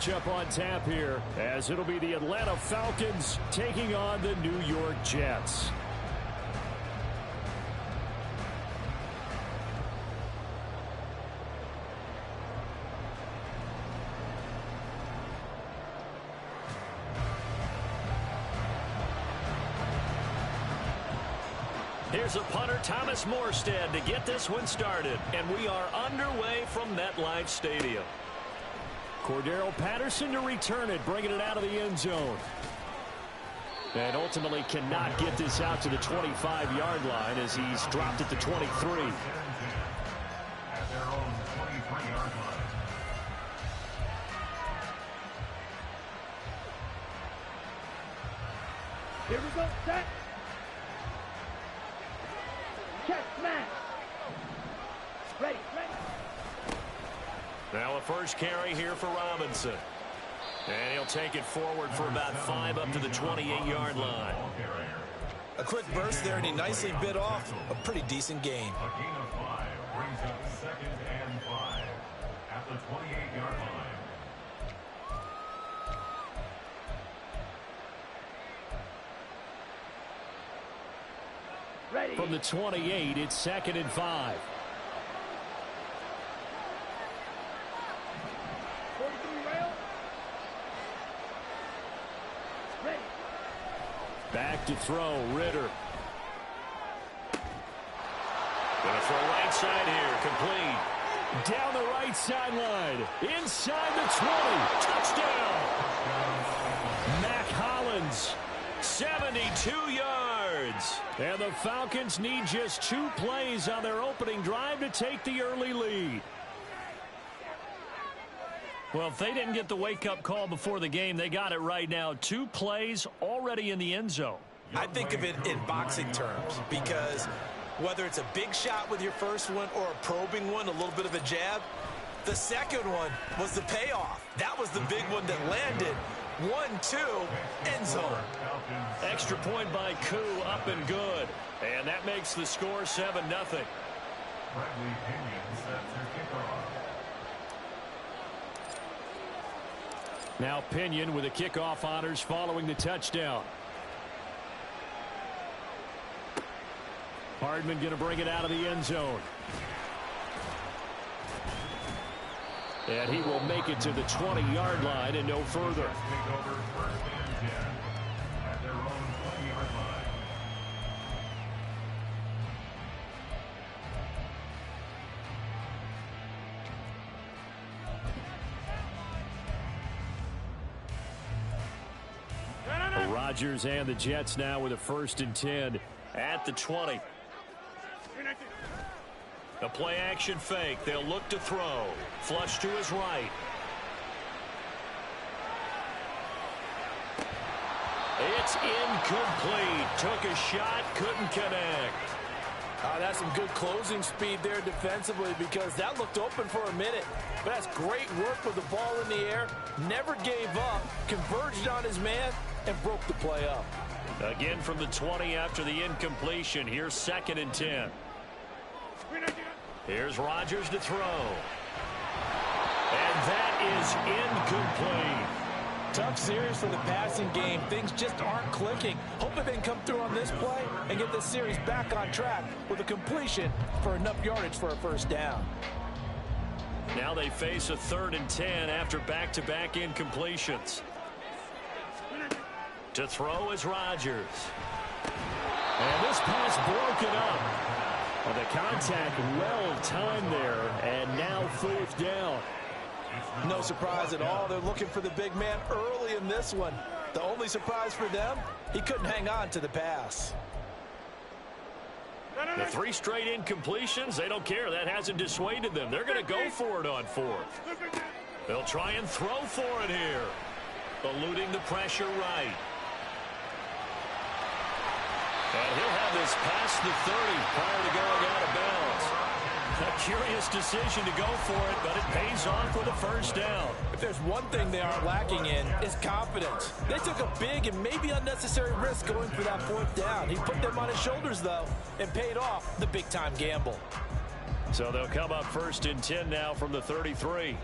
Up on tap here, as it'll be the Atlanta Falcons taking on the New York Jets. Here's a punter, Thomas Morstead, to get this one started. And we are underway from MetLife Stadium. Cordero Patterson to return it, bringing it out of the end zone. And ultimately cannot get this out to the 25-yard line as he's dropped at the 23. At their own 23-yard line. Here we go, set. Check, smash. Ready. Now a first carry here for Robinson. And he'll take it forward for about 5 up to the 28-yard line. A quick burst there, and he nicely bit off a pretty decent gain. A gain of 5 brings up 2nd and 5 at the 28-yard line. Ready. From the 28, it's 2nd and 5. Back to throw, Ritter. Gonna throw right side here, complete. Down the right sideline, inside the 20, touchdown. Mac Hollins, 72 yards. And the Falcons need just 2 plays on their opening drive to take the early lead. Well, if they didn't get the wake-up call before the game, they got it right now. 2 plays already in the end zone. I think of it in boxing terms, because whether it's a big shot with your first one or a probing one, a little bit of a jab, the second one was the payoff. That was the big one that landed. 1-2, end zone. Extra point by Koo, up and good. And that makes the score 7-0. Bradley Pinion sets their kickoff. Now Pinion with the kickoff honors following the touchdown. Hardman going to bring it out of the end zone. And he will make it to the 20-yard line and no further. Take over 1st and 10 at their own 20-yard line. Rodgers and the Jets now with a 1st and 10 at the 20. The play action fake. They'll look to throw. Flush to his right. It's incomplete. Took a shot, couldn't connect. That's some good closing speed there defensively, because that looked open for a minute. But that's great work with the ball in the air. Never gave up. Converged on his man and broke the play up. Again from the 20 after the incompletion. Here's 2nd and 10. Here's Rodgers to throw. And that is incomplete. Tough series for the passing game. Things just aren't clicking. Hoping they can come through on this play and get this series back on track with a completion for enough yardage for a first down. Now they face a 3rd and 10 after back-to-back incompletions. To throw is Rodgers. And this pass broken up. Well, the contact well timed there, and now 4th down. No surprise at all. They're looking for the big man early in this one. The only surprise for them, he couldn't hang on to the pass. The 3 straight incompletions, they don't care. That hasn't dissuaded them. They're going to go for it on 4th. They'll try and throw for it here. Eluding the pressure right. And he'll have this past the 30 prior to going out of bounds. A curious decision to go for it, but it pays off with a first down. If there's one thing they aren't lacking in, it's confidence. They took a big and maybe unnecessary risk going for that 4th down. He put them on his shoulders, though, and paid off the big-time gamble. So they'll come up 1st and 10 now from the 33.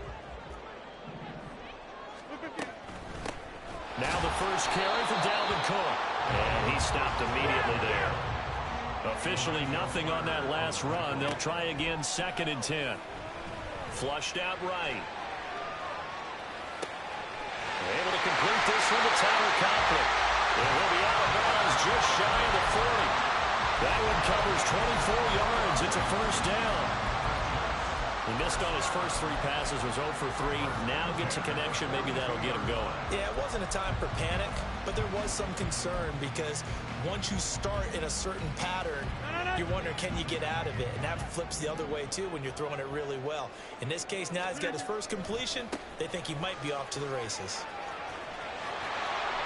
Now the first carry from Dalvin Cook. And he stopped immediately there. Officially nothing on that last run. They'll try again, 2nd and 10. Flushed out right. Able to complete this one to Tyler Conklin. And he'll be out of bounds just shy of the 40. That one covers 24 yards. It's a first down. He missed on his first 3 passes, was 0 for 3. Now gets a connection. Maybe that'll get him going. Yeah, it wasn't a time for panic, but there was some concern because once you start in a certain pattern, you're wondering, can you get out of it? And that flips the other way, too, when you're throwing it really well. In this case, now he's got his first completion. They think he might be off to the races.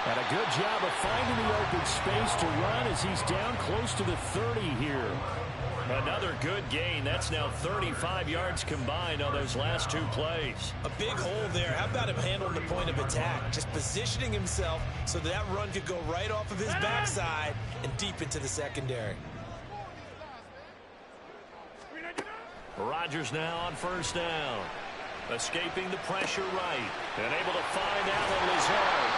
And a good job of finding the open space to run as he's down close to the 30 here. Another good gain. That's now 35 yards combined on those last 2 plays. A big hole there. How about him handling the point of attack? Just positioning himself so that run could go right off of his backside and deep into the secondary. Rodgers now on first down. Escaping the pressure right. And able to find Allen Lazard.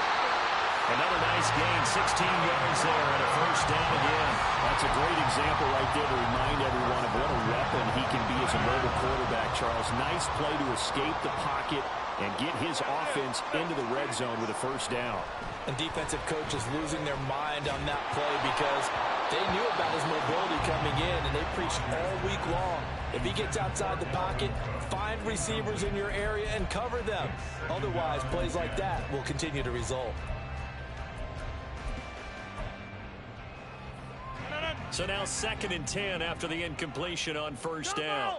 Another nice gain, 16 yards there, and a first down again. That's a great example right there to remind everyone of what a weapon he can be as a mobile quarterback, Charles. Nice play to escape the pocket and get his offense into the red zone with a first down. And defensive coaches losing their mind on that play because they knew about his mobility coming in, and they preached all week long. If he gets outside the pocket, find receivers in your area and cover them. Otherwise, plays like that will continue to result. So now 2nd and 10 after the incompletion on first down.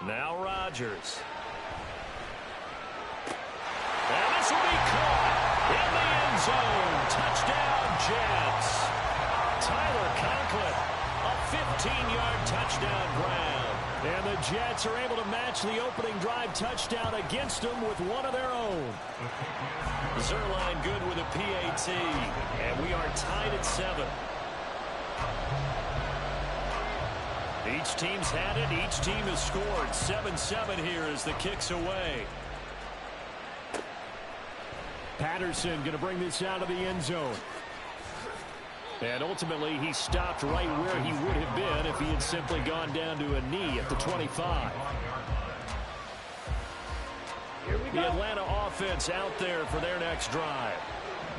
Now Rodgers. And this will be caught in the end zone. Touchdown, Jets. Tyler Conklin, a 15-yard touchdown grab. And the Jets are able to match the opening drive touchdown against them with one of their own. Zerline good with a PAT. And we are tied at 7. Each team's had it. Each team has scored. 7-7 here as the kick's away. Patterson going to bring this out of the end zone. And ultimately, he stopped right where he would have been if he had simply gone down to a knee at the 25. The Atlanta offense out there for their next drive.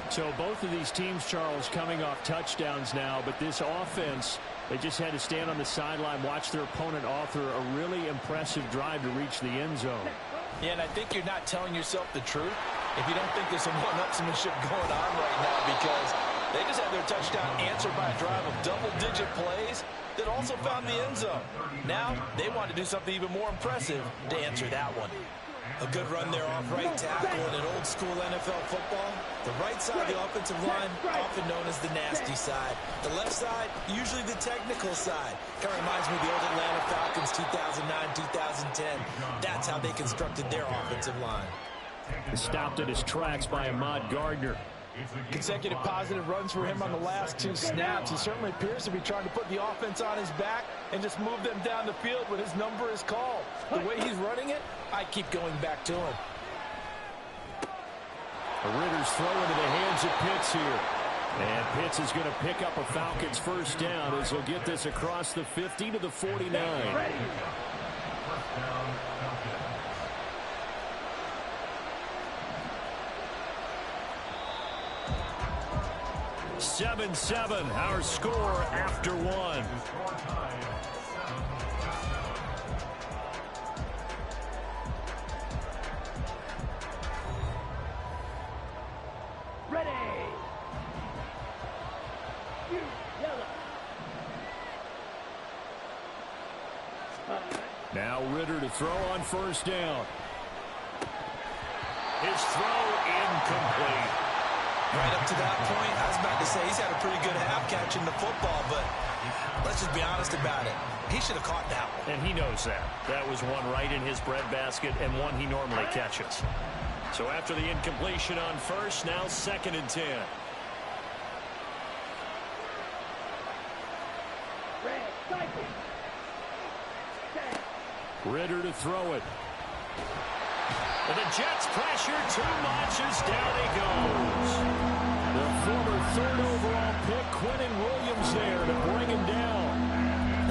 So both of these teams, Charles, coming off touchdowns now, but this offense, they just had to stand on the sideline, watch their opponent author a really impressive drive to reach the end zone. Yeah, and I think you're not telling yourself the truth if you don't think there's some one-upsmanship going on right now, because they just had their touchdown answered by a drive of double-digit plays that also found the end zone. Now they want to do something even more impressive to answer that one. A good run there off right tackle in an old-school NFL football. The right side of the offensive line, often known as the nasty side. The left side, usually the technical side. Kind of reminds me of the old Atlanta Falcons 2009-2010. That's how they constructed their offensive line. Stopped at his tracks by Ahmad Gardner. Consecutive positive runs for him on the last 2 snaps. He certainly appears to be trying to put the offense on his back and just move them down the field when his number is called. The way he's running it, I keep going back to him. Ritter's throw into the hands of Pitts here. And Pitts is going to pick up a Falcons first down as he'll get this across the 50 to the 49. 7-7, our score after 1. Ready. You yellow. Now Ritter to throw on first down. His throw incomplete. Right up to that point, I was about to say he's had a pretty good half catching the football, but let's just be honest about it. He should have caught that one. And he knows that. That was one right in his breadbasket and one he normally catches. So after the incompletion on first, now 2nd and 10. Red, cycle. Ritter to throw it. And the Jets pressure too much as down he goes. The former third overall pick, Quentin Williams there to bring him down.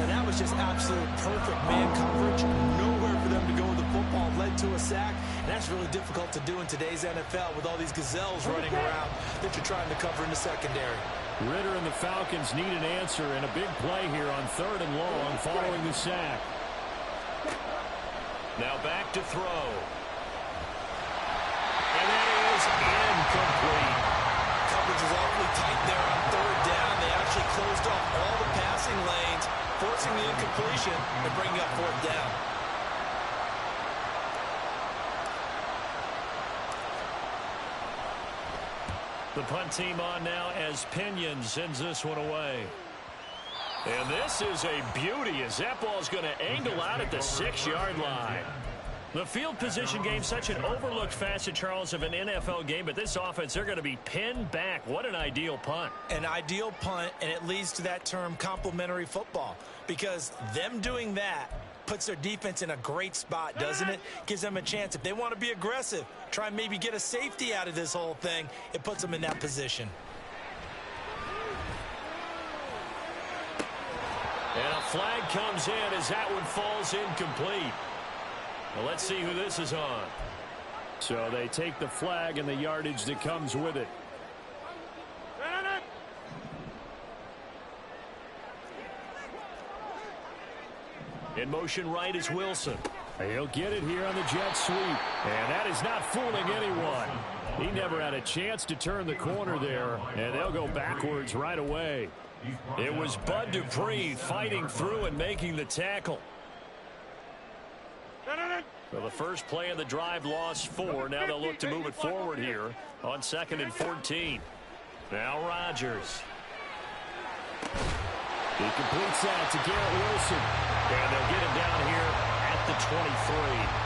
And that was just absolute perfect man coverage. Nowhere for them to go with the football. Led to a sack. And that's really difficult to do in today's NFL with all these gazelles running around that you're trying to cover in the secondary. Ritter and the Falcons need an answer and a big play here on 3rd and long following the sack. Now back to throw. And that is incomplete. Coverage was awfully tight there on 3rd down. They actually closed off all the passing lanes, forcing the incompletion and bringing up 4th down. The punt team on now as Pinion sends this one away. And this is a beauty as that ball's going to angle out at the 6-yard line. The field position game, such an overlooked facet, Charles, of an NFL game, but this offense, they're going to be pinned back. What an ideal punt. An ideal punt, and it leads to that term complementary football, because them doing that puts their defense in a great spot, doesn't it? Gives them a chance. If they want to be aggressive, try and maybe get a safety out of this whole thing, it puts them in that position. And a flag comes in as that one falls incomplete. Well, let's see who this is on. So they take the flag and the yardage that comes with it. In motion right is Wilson. He'll get it here on the jet sweep. And that is not fooling anyone. He never had a chance to turn the corner there, and they'll go backwards right away. It was Bud Dupree fighting through and making the tackle. So the first play of the drive lost 4. Now they'll look to move it forward here on 2nd and 14. Now Rodgers. He completes that to Garrett Wilson. And they'll get him down here at the 23.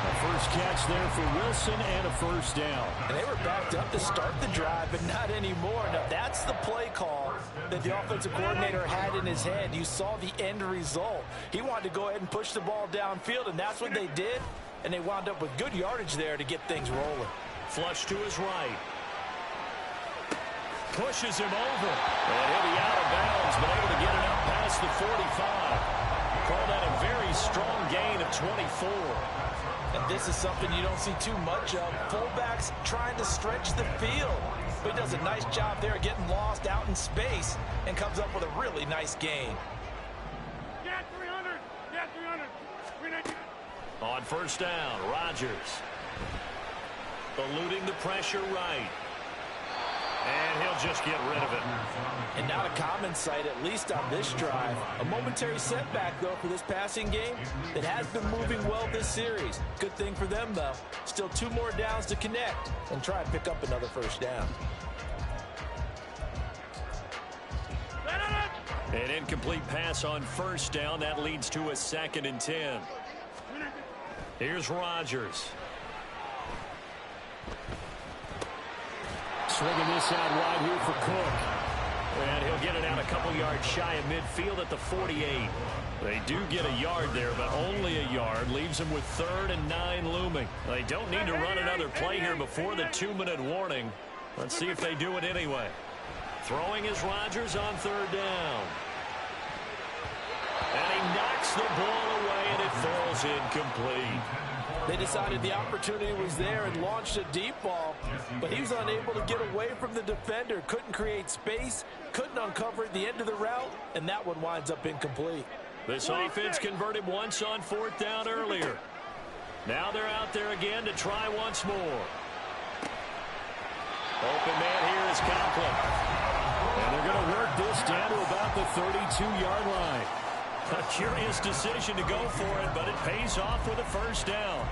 A first catch there for Wilson and a first down. And they were backed up to start the drive, but not anymore. Now, that's the play call that the offensive coordinator had in his head. You saw the end result. He wanted to go ahead and push the ball downfield, and that's what they did. And they wound up with good yardage there to get things rolling. Flush to his right. Pushes him over. And he'll be out of bounds, but able to get it up past the 45. Call that a very strong gain of 24. And this is something you don't see too much of. Fullbacks trying to stretch the field. But he does a nice job there getting lost out in space and comes up with a really nice gain. Yeah, 300. Yeah, 300. 300. On first down, Rodgers. Eluding the pressure right. And he'll just get rid of it. And not a common sight, at least on this drive. A momentary setback, though, for this passing game that has been moving well this series. Good thing for them, though. Still 2 more downs to connect and try and pick up another first down. An incomplete pass on first down. That leads to a 2nd and 10. Here's Rodgers. Swinging this out wide here for Cook. And he'll get it out a couple yards shy of midfield at the 48. They do get a yard there, but only a yard. Leaves them with 3rd and 9 looming. They don't need to run another play here before the 2-minute warning. Let's see if they do it anyway. Throwing is Rodgers on 3rd down. And he knocks the ball away, and it falls incomplete. They decided the opportunity was there and launched a deep ball, but he was unable to get away from the defender. Couldn't create space, couldn't uncover at the end of the route, and that one winds up incomplete. This offense converted once on 4th down earlier. Now they're out there again to try once more. Open man here is Conklin. And they're going to work this down to about the 32-yard line. A curious decision to go for it, but it pays off with a first down.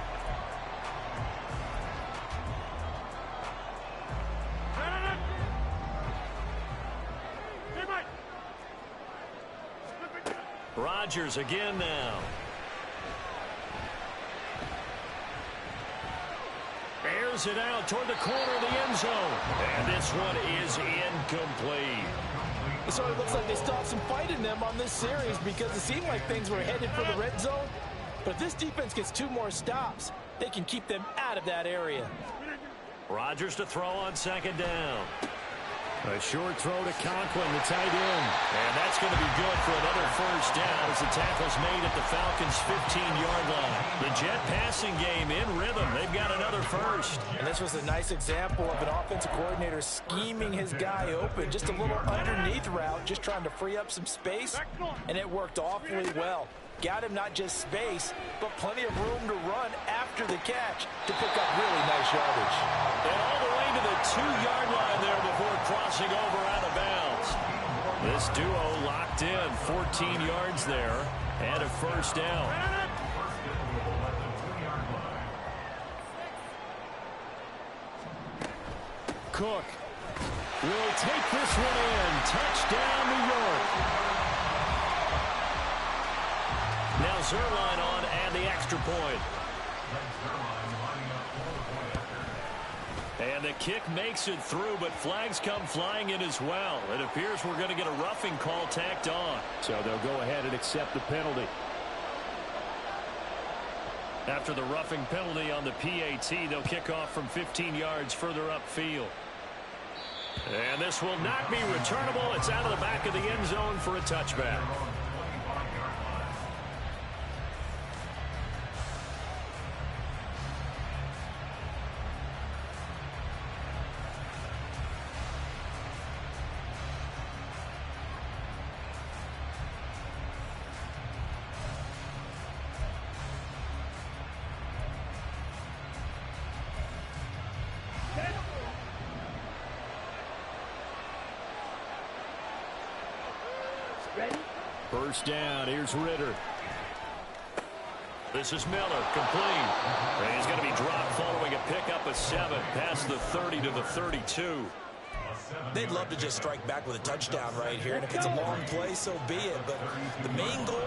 Rodgers again now. Airs it out toward the corner of the end zone. And this one is incomplete. It sort of looks like they still have some fight in them on this series because it seemed like things were headed for the red zone. But if this defense gets 2 more stops, they can keep them out of that area. Rodgers to throw on second down. A short throw to Conklin, the tight end. And that's going to be good for another first down as the tackle's made at the Falcons' 15-yard line. The Jet passing game in rhythm. They've got another first. And this was a nice example of an offensive coordinator scheming his guy open. Just a little underneath route, just trying to free up some space, and it worked awfully well. Got him not just space, but plenty of room to run after the catch to pick up really nice yardage. And all the way to the 2-yard line there before crossing over out of bounds. This duo locked in, 14 yards there, and a first down. Cook will take this one in. Touchdown, New York. Now Zerline on and the extra point. And the kick makes it through, but flags come flying in as well. It appears we're going to get a roughing call tacked on. So they'll go ahead and accept the penalty. After the roughing penalty on the PAT, they'll kick off from 15 yards further upfield. And this will not be returnable. It's out of the back of the end zone for a touchback. First down, here's Ritter. This is Miller, complete. And he's going to be dropped following a pickup of 7 past the 30 to the 32. They'd love to just strike back with a touchdown right here, and if it's a long play, so be it. But the main goal,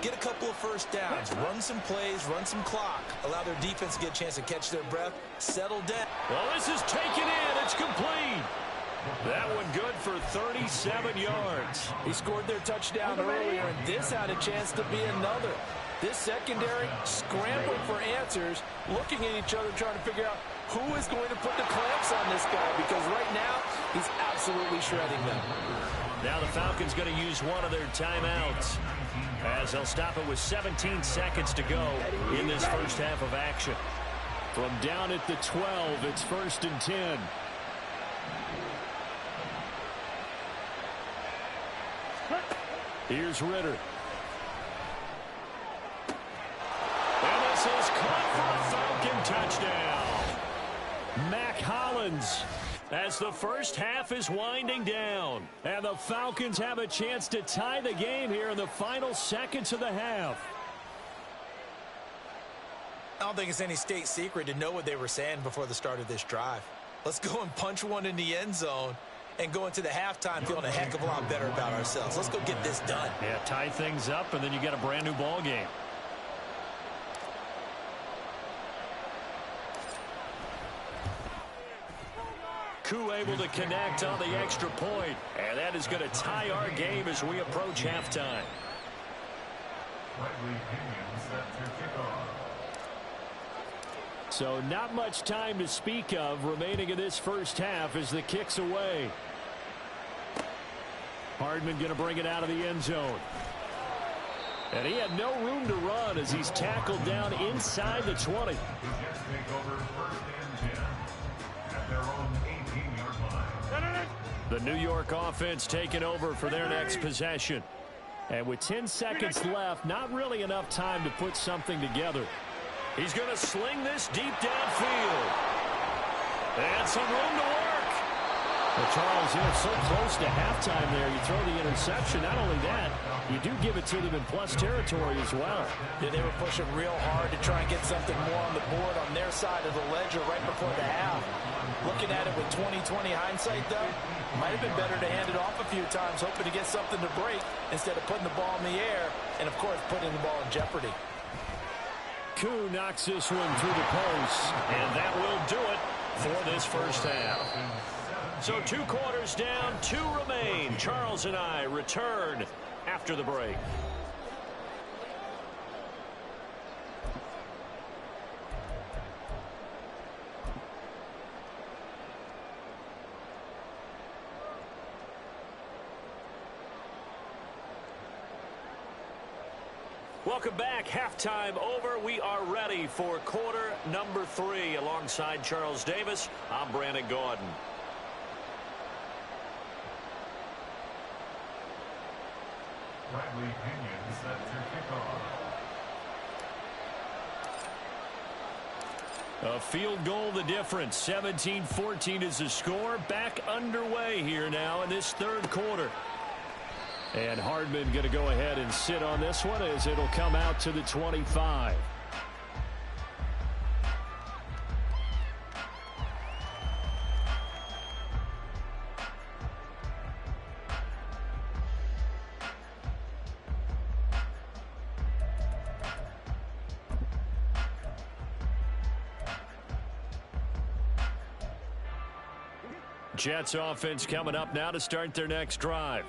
get a couple of first downs, run some plays, run some clock, allow their defense to get a chance to catch their breath, settle down. Well, this is taken in. It's complete. That one good for 37 yards. He scored their touchdown earlier, and this had a chance to be another. This secondary scrambling for answers, looking at each other, trying to figure out who is going to put the clamps on this guy, because right now he's absolutely shredding them. Now the Falcons going to use one of their timeouts as they'll stop it with 17 seconds to go in this first half of action. From down at the 12, it's 1st and 10. Here's Ritter. And this is caught for a Falcon touchdown. Mac Hollins as the first half is winding down. And the Falcons have a chance to tie the game here in the final seconds of the half. I don't think it's any state secret to know what they were saying before the start of this drive. Let's go and punch one in the end zone and go into the halftime feeling a heck of a lot better about ourselves. Let's go get this done. Yeah, tie things up, and then you get a brand new ball game. Koo able to connect on the extra point, and that is going to tie our game as we approach halftime. So not much time to speak of remaining in this first half as the kick's away. Hardman going to bring it out of the end zone. And he had no room to run as he's tackled down inside the 20. The New York offense taking over for their next possession. And with 10 seconds left, not really enough time to put something together. He's going to sling this deep downfield. And some room to work. Well, Charles, so close to halftime there. You throw the interception. Not only that, you do give it to them in plus territory as well. Yeah, they were pushing real hard to try and get something more on the board on their side of the ledger right before the half. Looking at it with 20/20 hindsight, though, might have been better to hand it off a few times, hoping to get something to break instead of putting the ball in the air and, of course, putting the ball in jeopardy. Koo knocks this one through the post, and that will do it for this first half. So 2 quarters down, 2 remain. Charles and I return after the break. Welcome back. Halftime over. We are ready for quarter number 3. Alongside Charles Davis, I'm Brandon Gaudin. Bradley Pinion set to kick off. A field goal the difference. 17-14 is the score. Back underway here now in this third quarter. And Hardman going to go ahead and sit on this one as it'll come out to the 25. Jets offense coming up now to start their next drive.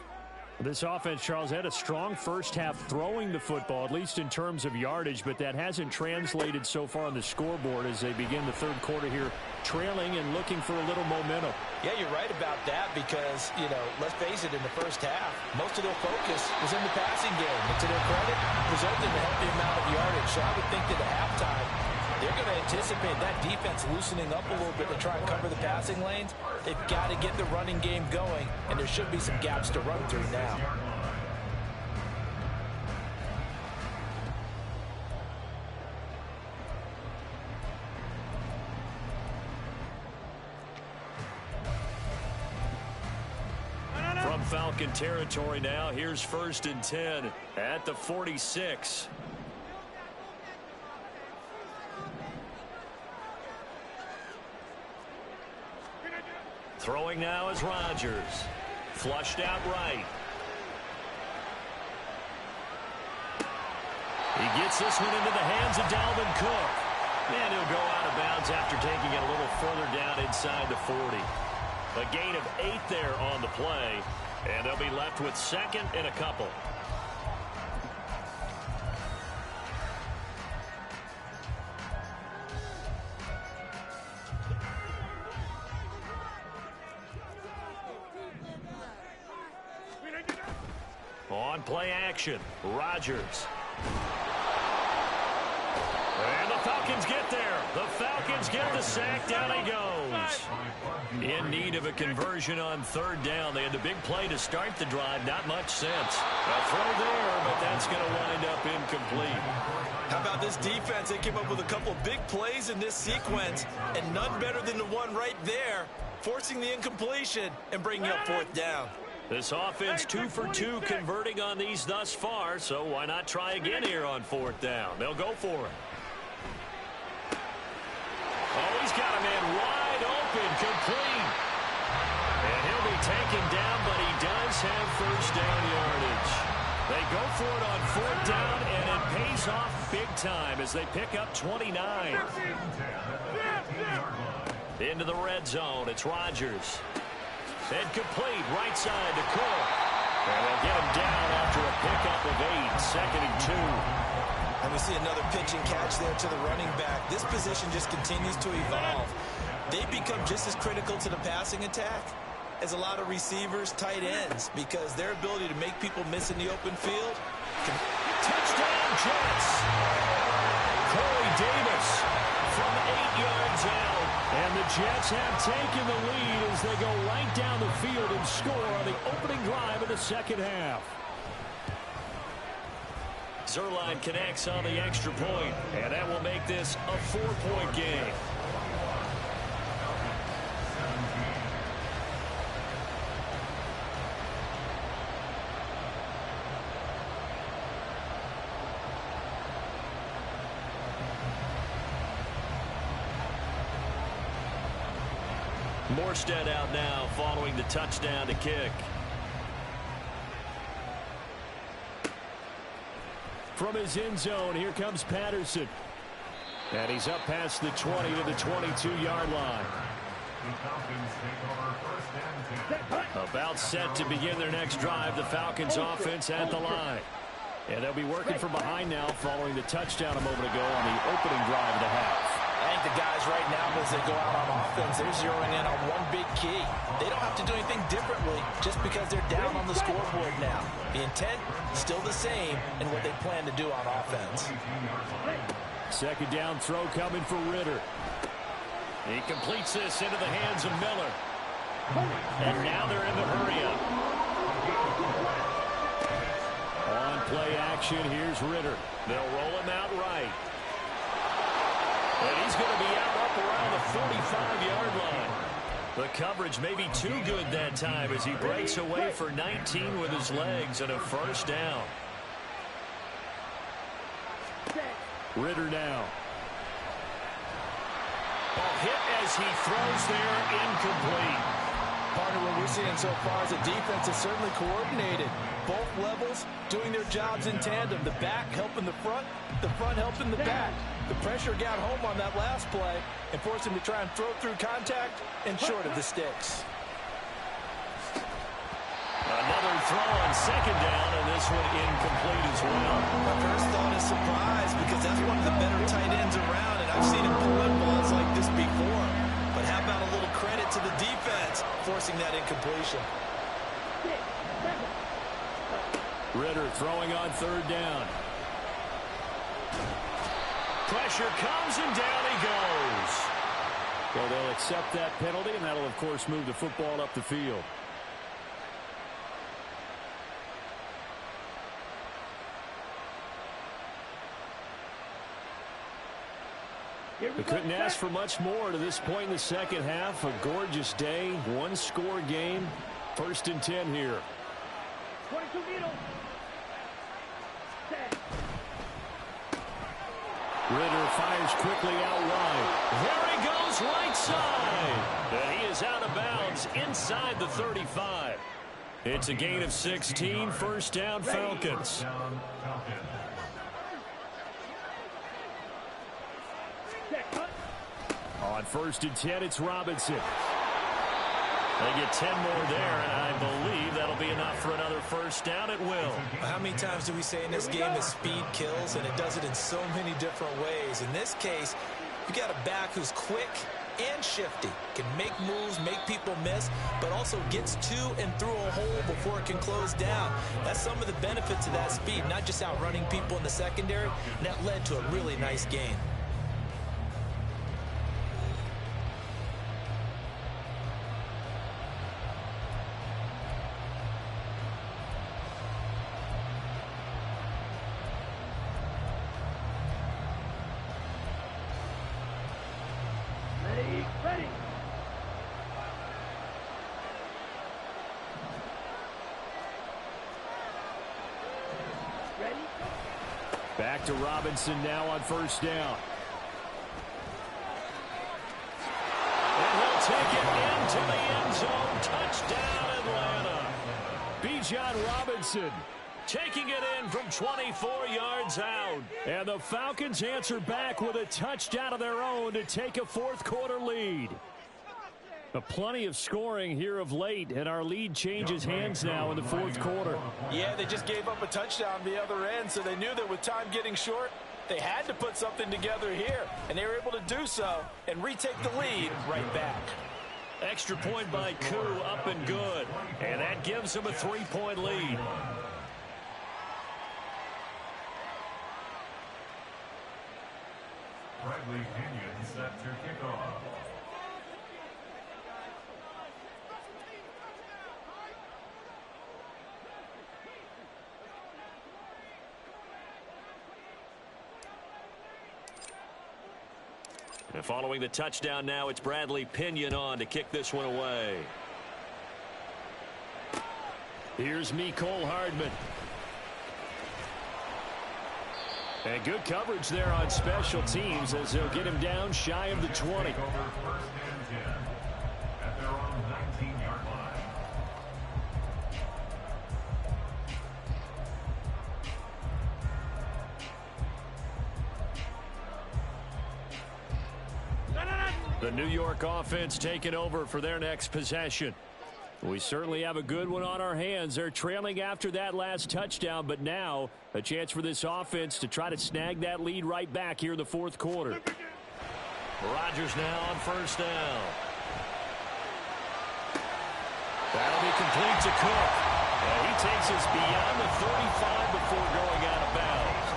This offense, Charles, had a strong first half throwing the football, at least in terms of yardage, but that hasn't translated so far on the scoreboard as they begin the third quarter here, trailing and looking for a little momentum. Yeah, you're right about that because, let's face it, in the first half, most of their focus was in the passing game. And to their credit, resulted in a healthy amount of yardage. So I would think that at halftime, they're going to anticipate that defense loosening up a little bit to try and cover the passing lanes. They've got to get the running game going, and there should be some gaps to run through now. From Falcon territory now, here's 1st and 10 at the 46. Throwing now is Rodgers. Flushed out right. He gets this one into the hands of Dalvin Cook. And he'll go out of bounds after taking it a little further down inside the 40. A gain of 8 there on the play. And they'll be left with 2nd and a couple. On play action, Rodgers. And the Falcons get there. The Falcons get the sack. Down he goes. In need of a conversion on 3rd down. They had the big play to start the drive. Not much sense. A throw there, but that's going to wind up incomplete. How about this defense? They came up with a couple big plays in this sequence, and none better than the one right there, forcing the incompletion and bringing up 4th down. This offense 2 for 2 converting on these thus far, so why not try again here on 4th down? They'll go for it. Oh, he's got a man wide open, complete. And he'll be taken down, but he does have 1st down yardage. They go for it on 4th down, and it pays off big time as they pick up 29. Into the red zone, it's Rodgers. And complete, right side to Cook. And they'll get him down after a pickup of 8, 2nd and 2. And we see another pitch and catch there to the running back. This position just continues to evolve. They become just as critical to the passing attack as a lot of receivers, tight ends, because their ability to make people miss in the open field. Touchdown, Jets. Corey Davis from 8 yards out. And the Jets have taken the lead as they go right down the field and score on the opening drive of the 2nd half. Zerline connects on the extra point, and that will make this a 4-point game. Morstead out now following the touchdown to kick. From his end zone, here comes Patterson. And he's up past the 20 to the 22-yard line. About set to begin their next drive, the Falcons offense at the line. And they'll be working from behind now following the touchdown a moment ago on the opening drive of the half. And like the guys right now, as they go out on offense, they're zeroing in on one big key. They don't have to do anything differently just because they're down on the scoreboard now. The intent, still the same in what they plan to do on offense. Second down throw coming for Ritter. He completes this into the hands of Miller. And now they're in the hurry-up. On play action, here's Ritter. They'll roll him out right. And he's going to be out up around the 45-yard line. The coverage may be too good that time as he breaks away for 19 with his legs and a first down. Ritter now. Ball hit as he throws there, incomplete. Partner, what we're seeing so far is the defense is certainly coordinated. Both levels doing their jobs in tandem. The back helping the front helping the back. The pressure got home on that last play and forced him to try and throw through contact and short of the sticks. Another throw on second down, and this one incomplete as well. My first thought is surprise because that's one of the better tight ends around, and I've seen him pull in balls like this before. But how about a little credit to the defense forcing that incompletion? Ritter throwing on third down. Pressure comes, and down he goes. Well, they'll accept that penalty, and that'll, of course, move the football up the field. We couldn't ask for much more to this point in the second half. A gorgeous day, one-score game. First and 10 here. 22 needles. Ritter fires quickly out wide. There he goes, right side. And he is out of bounds inside the 35. It's a gain of 16, first down Falcons. On first and 10, it's Robinson. They get 10 more there, and I believe that'll be enough for another first down. It will. How many times do we say in this game that speed kills, and it does it in so many different ways? In this case, you got a back who's quick and shifty, can make moves, make people miss, but also gets to and through a hole before it can close down. That's some of the benefits of that speed, not just outrunning people in the secondary, and that led to a really nice gain. Ready. Back to Robinson now on first down. And he'll take it into the end zone. Touchdown, Atlanta. Bijan Robinson taking it in from 24 yards out. And the Falcons answer back with a touchdown of their own to take a fourth-quarter lead. But plenty of scoring here of late, and our lead changes hands now in the fourth quarter. Yeah, they just gave up a touchdown the other end, so they knew that with time getting short, they had to put something together here, and they were able to do so and retake the lead right back. Extra point by Koo, up and good. And that gives them a 3-point lead. Bradley Pinion set to kick off. And following the touchdown now, it's Bradley Pinion on to kick this one away. Here's Mecole Hardman. And good coverage there on special teams as they'll get him down shy of the 20. Over first and 10 at their own 19-yard line. The New York offense taking over for their next possession. We certainly have a good one on our hands. They're trailing after that last touchdown, but now a chance for this offense to try to snag that lead right back here in the fourth quarter. Rodgers now on first down. That'll be complete to Cook. And he takes us beyond the 35 before going out of bounds.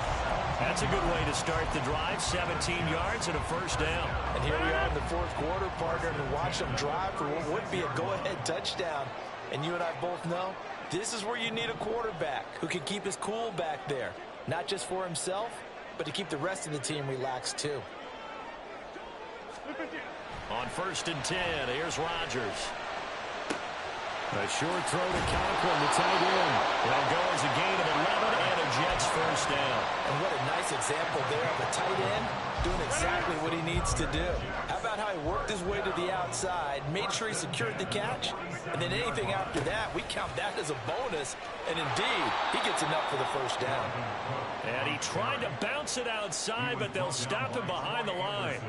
That's a good way to start the drive. 17 yards and a first down. And here we are in the fourth quarter, partner, and watch them drive for what would be a go-ahead touchdown. And you and I both know this is where you need a quarterback who can keep his cool back there. Not just for himself, but to keep the rest of the team relaxed too. On first and 10, here's Rodgers. A short throw to Conklin, the tight end. It'll go as a gain of 11 and a Jets first down. And what a nice example there of a tight end doing exactly what he needs to do. How about how he worked his way to the outside, made sure he secured the catch, and then anything after that, we count that as a bonus. And indeed, he gets enough for the first down. And he tried to bounce it outside, but they'll stop him behind the line.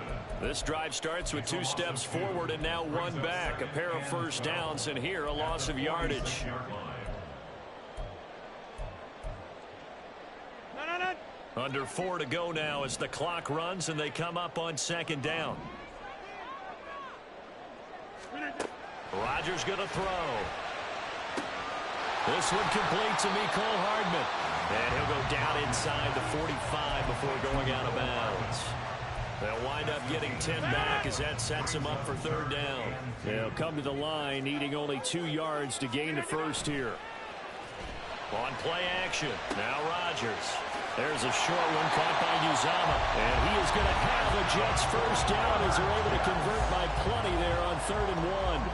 This drive starts with 2 steps forward and now 1 back. A pair of first downs, and here a loss of yardage. Under 4 to go now as the clock runs and they come up on second down. Rodgers going to throw. This one complete to Mecole Hardman. And he'll go down inside the 45 before going out of bounds. They'll wind up getting 10 back as that sets him up for third down. They'll come to the line needing only 2 yards to gain the first here. On play action, now Rodgers. There's a short one caught by Uzama. And he is going to have the Jets first down as they're able to convert by plenty there on 3rd and 1.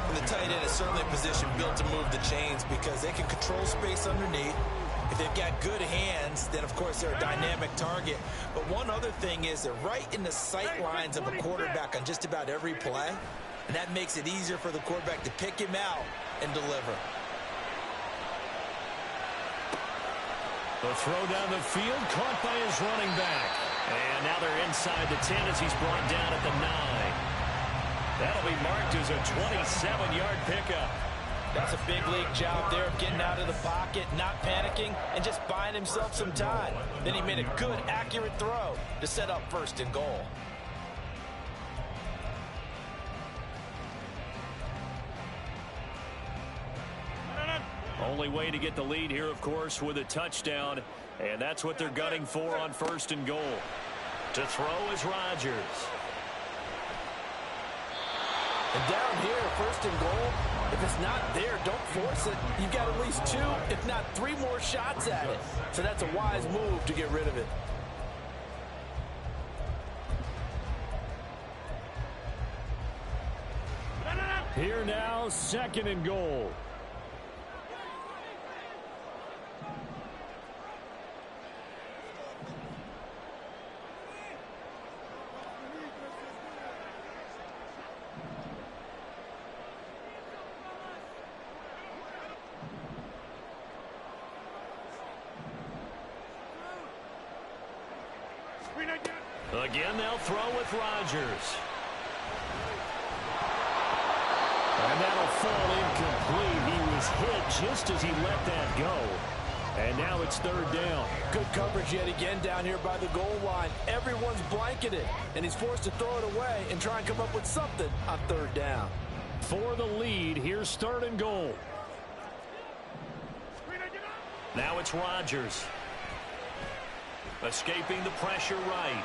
And the tight end is certainly a position built to move the chains because they can control space underneath. If they've got good hands, then, of course, they're a dynamic target. But one other thing is they're right in the sight lines of a quarterback on just about every play. And that makes it easier for the quarterback to pick him out and deliver. The throw down the field caught by his running back. And now they're inside the 10 as he's brought down at the 9. That'll be marked as a 27-yard pickup. That's a big league job there of getting out of the pocket, not panicking, and just buying himself some time. Then he made a good, accurate throw to set up 1st and goal. Only way to get the lead here, of course, with a touchdown. And that's what they're gunning for on 1st and goal. To throw is Rodgers. And down here, 1st and goal, if it's not there, don't force it. You've got at least 2, if not 3 more shots at it. So that's a wise move to get rid of it. Here now, 2nd and goal. Again, they'll throw with Rodgers. And that'll fall incomplete. He was hit just as he let that go. And now it's 3rd down. Good coverage yet again down here by the goal line. Everyone's blanketed, and he's forced to throw it away and try and come up with something on 3rd down. For the lead, here's 3rd and goal. Now it's Rodgers. Escaping the pressure right.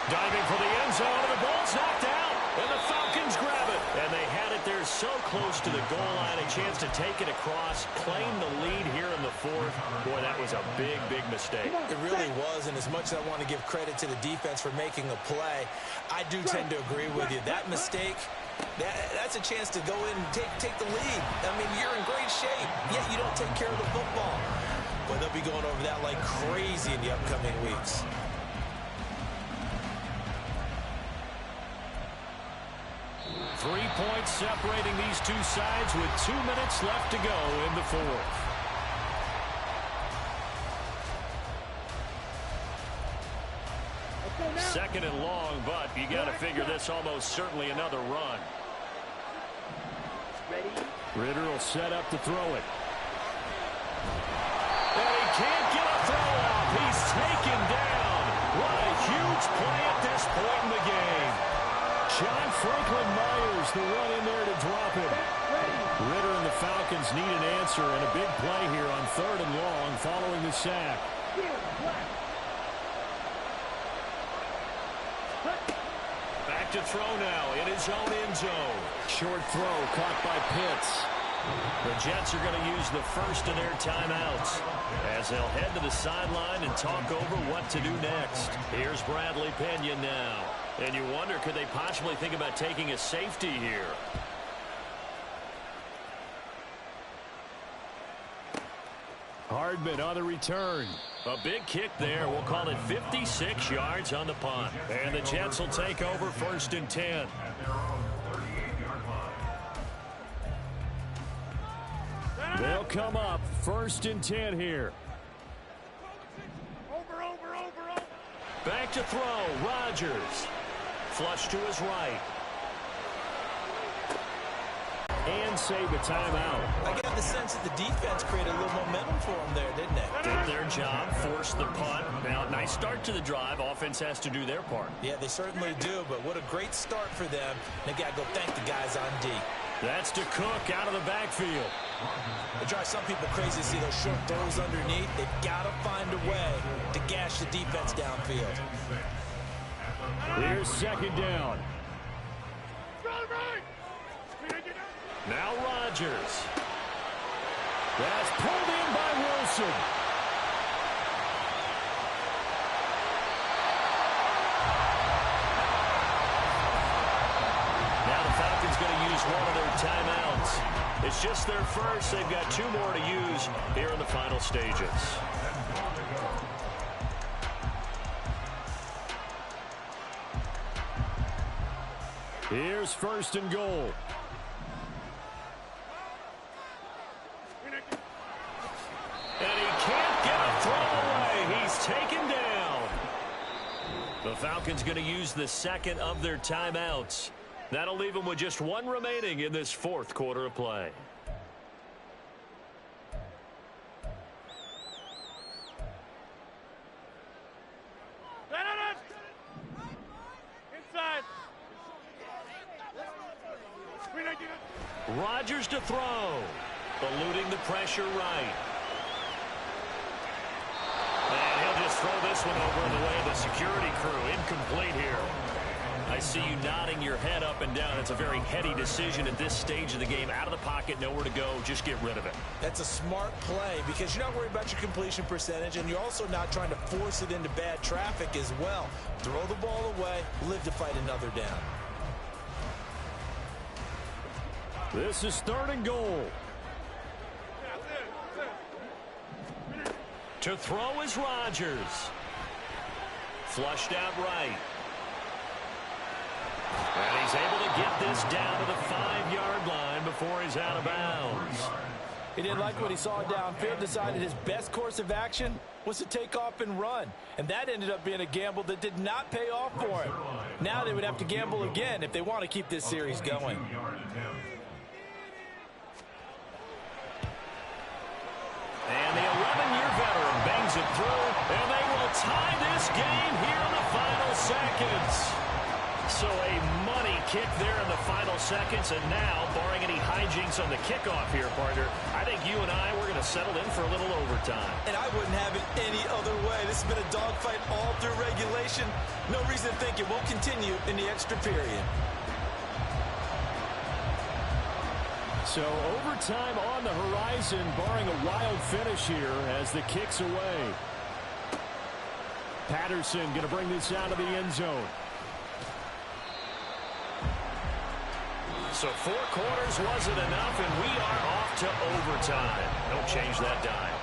Diving for the end zone, and the ball's knocked out. And the Falcons grab it. And they had it there so close to the goal line. A chance to take it across, claim the lead here in the 4th. Boy, that was a big, big mistake. It really was, and as much as I want to give credit to the defense for making a play, I do tend to agree with you. That mistake, that's a chance to go in and take the lead. I mean, you're in great shape, yet you don't take care of the football. But they'll be going over that like crazy in the upcoming weeks. 3 points separating these two sides with 2 minutes left to go in the 4th. Second and long, but you got to figure this almost certainly another run. Ritter will set up to throw it. And he can't get a throw off. He's taken down. What a huge Huge play at this point in the game. John Franklin Myers, the run in there to drop him. Ritter and the Falcons need an answer, and a big play here on 3rd and long following the sack. Back to throw now in his own end zone. Short throw caught by Pitts. The Jets are going to use the first of their timeouts as they'll head to the sideline and talk over what to do next. Here's Bradley Pinion now. And you wonder, could they possibly think about taking a safety here? Hardman on the return. A big kick there. We'll call it 56 yards on the punt. And the Jets will take over 1st and 10. They'll come up 1st and 10 here. Over. Back to throw. Rodgers. Flush to his right. And save a timeout. I got the sense that the defense created a little momentum for them there, didn't they? Did their job, forced the punt. Now, nice start to the drive. Offense has to do their part. Yeah, they certainly do, but what a great start for them. They got to go thank the guys on D. That's to Cook out of the backfield. It drives some people crazy to see those short throws underneath. They've got to find a way to gash the defense downfield. Here's 2nd down. Now Rodgers. That's pulled in by Wilson. Now the Falcons going to use one of their timeouts. It's just their first. They've got 2 more to use here in the final stages. Here's 1st and goal. And he can't get a throw away. He's taken down. The Falcons going to use the 2nd of their timeouts. That'll leave them with just 1 remaining in this 4th quarter of play. Inside. Rodgers to throw. Eluding the pressure right. And he'll just throw this one over the way of the security crew. Incomplete here. I see you nodding your head up and down. It's a very heady decision at this stage of the game. Out of the pocket, nowhere to go. Just get rid of it. That's a smart play because you're not worried about your completion percentage, and you're also not trying to force it into bad traffic as well. Throw the ball away, live to fight another down. This is 3rd and goal. To throw is Rodgers. Flushed out right. And he's able to get this down to the 5-yard line before he's out of bounds. He didn't like what he saw downfield, decided his best course of action was to take off and run. And that ended up being a gamble that did not pay off for him. Now they would have to gamble again if they want to keep this series going. And the 11-year veteran bangs it through, and they will tie this game here in the final seconds. So a money kick there in the final seconds, and now, barring any hijinks on the kickoff here, partner, I think you and I, we're going to settle in for a little overtime. And I wouldn't have it any other way. This has been a dogfight all through regulation. No reason to think it won't continue in the extra period. So overtime on the horizon, barring a wild finish here as the kick's away. Patterson going to bring this out of the end zone. So 4 quarters wasn't enough, and we are off to overtime. Don't change that dime.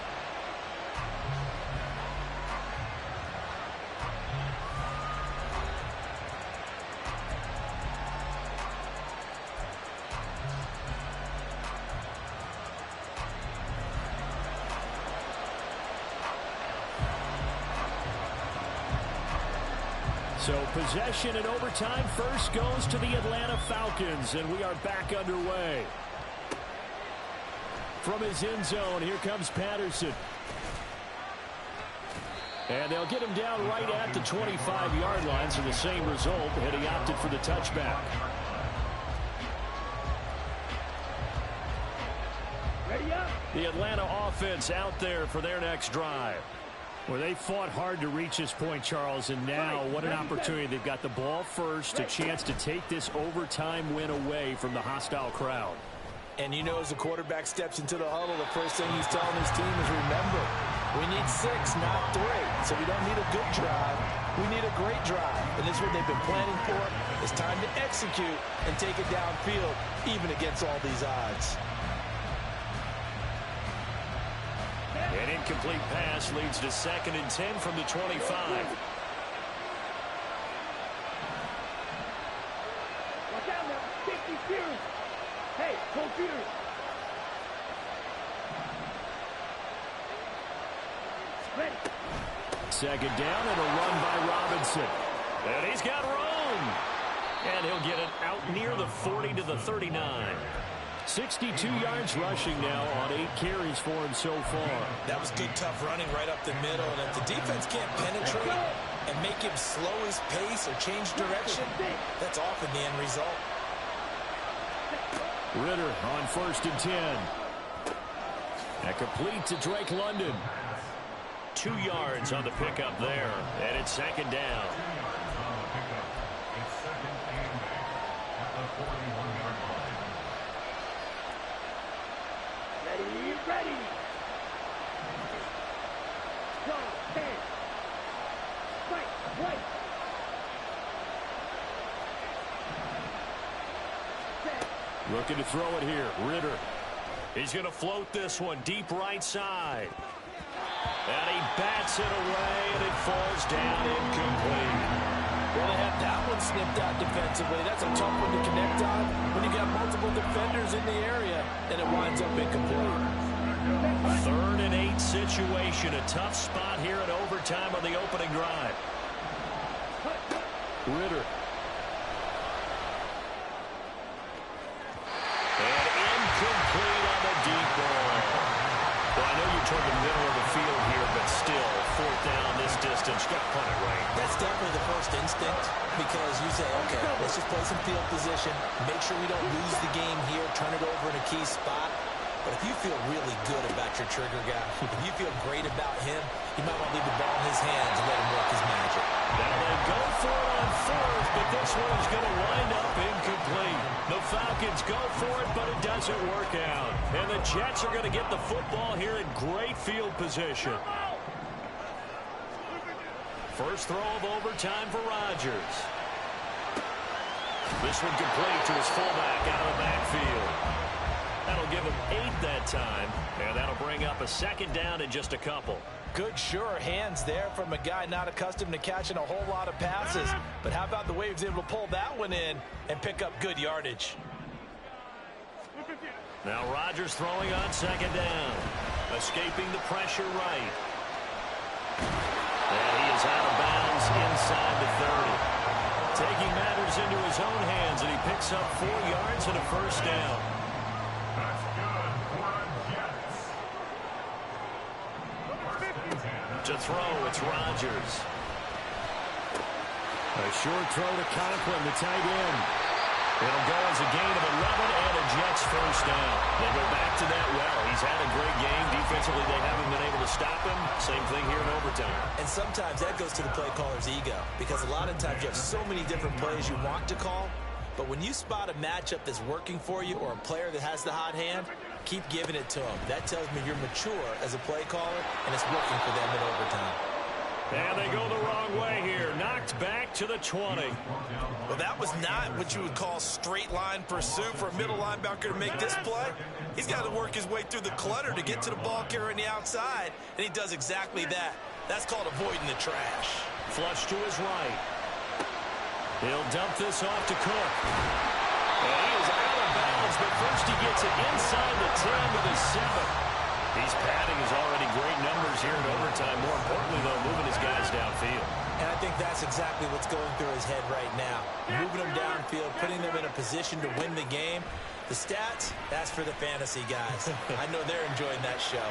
So possession in overtime first goes to the Atlanta Falcons, and we are back underway. From his end zone, here comes Patterson. And they'll get him down right at the 25-yard line, so the same result, and he opted for the touchback. Ready up. The Atlanta offense out there for their next drive. Well, they fought hard to reach this point, Charles, and now what an opportunity. They've got the ball first, a chance to take this overtime win away from the hostile crowd. And you know, as the quarterback steps into the huddle, the first thing he's telling his team is, remember, we need 6, not 3. So we don't need a good drive. We need a great drive. And this is what they've been planning for. It's time to execute and take it downfield, even against all these odds. An incomplete pass leads to 2nd and 10 from the 25. Watch out now. 50 Fury. Hey, go Fury. Ready. 2nd down and a run by Robinson. And he's got room. And he'll get it out near the 40 to the 39. 62 yards rushing now on 8 carries for him so far. That was good, tough running right up the middle. And if the defense can't penetrate and make him slow his pace or change direction, that's often the end result. Ritter on 1st and 10. That complete to Drake London. 2 yards on the pickup there. And it's 2nd down. It's 2nd and back at the 41-yard line. Ready. Go, stand. Right, right. Set. Looking to throw it here. Ritter. He's going to float this one deep right side. And he bats it away, and it falls down incomplete. Well, they had that one snipped out defensively. That's a tough one to connect on when you got multiple defenders in the area, and it winds up incomplete. 3rd and 8 situation. A tough spot here in overtime on the opening drive. Ritter. And incomplete on the deep ball. Well, I know you're toward the middle of the field here, but still, 4th down this distance. Got to punt it right. That's definitely the first instinct, because you say, okay, let's just play some field position, make sure we don't lose the game here, turn it over in a key spot. But if you feel really good about your trigger guy, if you feel great about him, you might want to leave the ball in his hands and let him work his magic. Now they go for it on 4th, but this one is going to wind up incomplete. The Falcons go for it, but it doesn't work out. And the Jets are going to get the football here in great field position. First throw of overtime for Rodgers. This one complete to his fullback out of the backfield. That'll give him 8 that time, and that'll bring up a 2nd down in just a couple. Good, sure hands there from a guy not accustomed to catching a whole lot of passes. But how about the way he was able to pull that one in and pick up good yardage? Now Rodgers throwing on 2nd down. Escaping the pressure right. And he is out of bounds inside the 30. Taking matters into his own hands, and he picks up 4 yards and a 1st down. That's good for the Jets. To throw, it's Rodgers. A short throw to Conklin, the tight end. It'll go as a gain of 11 and a Jets 1st down. They go back to that well. He's had a great game. Defensively, they haven't been able to stop him. Same thing here in overtime. And sometimes that goes to the play caller's ego, because a lot of times you have so many different plays you want to call, but when you spot a matchup that's working for you or a player that has the hot hand, keep giving it to him. That tells me you're mature as a play caller, and it's working for them in overtime. And they go the wrong way here. Knocked back to the 20. Well, that was not what you would call straight line pursuit for a middle linebacker to make this play. He's got to work his way through the clutter to get to the ball carrier on the outside, and he does exactly that. That's called avoiding the trash. Flush to his right. He'll dump this off to Cook. And he is out of bounds, but first he gets it inside the 10 to the 7. He's padding his already great numbers here in overtime. More importantly, though, moving his guys downfield. And I think that's exactly what's going through his head right now. Moving them downfield, putting them in a position to win the game. The stats, that's for the fantasy guys. I know they're enjoying that show.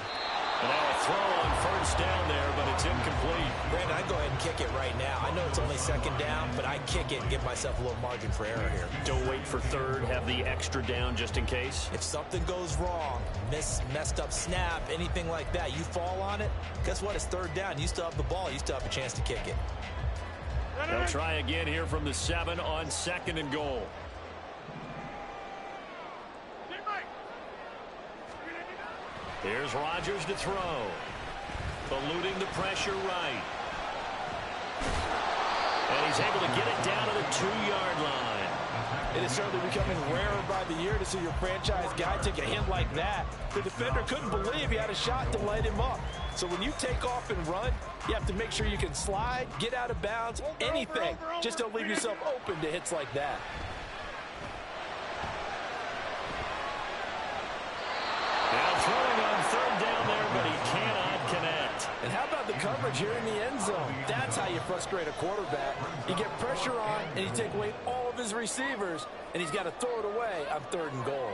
And now a throw on first down there, but it's incomplete. Brandon, I'd go ahead and kick it right now. I know it's only second down, but I'd kick it and give myself a little margin for error here. Don't wait for third. Have the extra down just in case. If something goes wrong, messed up snap, anything like that, you fall on it, guess what? It's third down. You still have the ball. You still have a chance to kick it. They'll try again here from the 7 on 2nd and goal. Here's Rodgers to throw. Eluding the pressure right. And he's able to get it down to the 2-yard line. It is certainly becoming rarer by the year to see your franchise guy take a hit like that. The defender couldn't believe he had a shot to light him up. So when you take off and run, you have to make sure you can slide, get out of bounds, anything. Just don't leave yourself open to hits like that. Now throwing on third down there, but he cannot connect. And how about the coverage here in the end zone? That's how you frustrate a quarterback. You get pressure on, and you take away all of his receivers, and he's got to throw it away on 3rd and goal.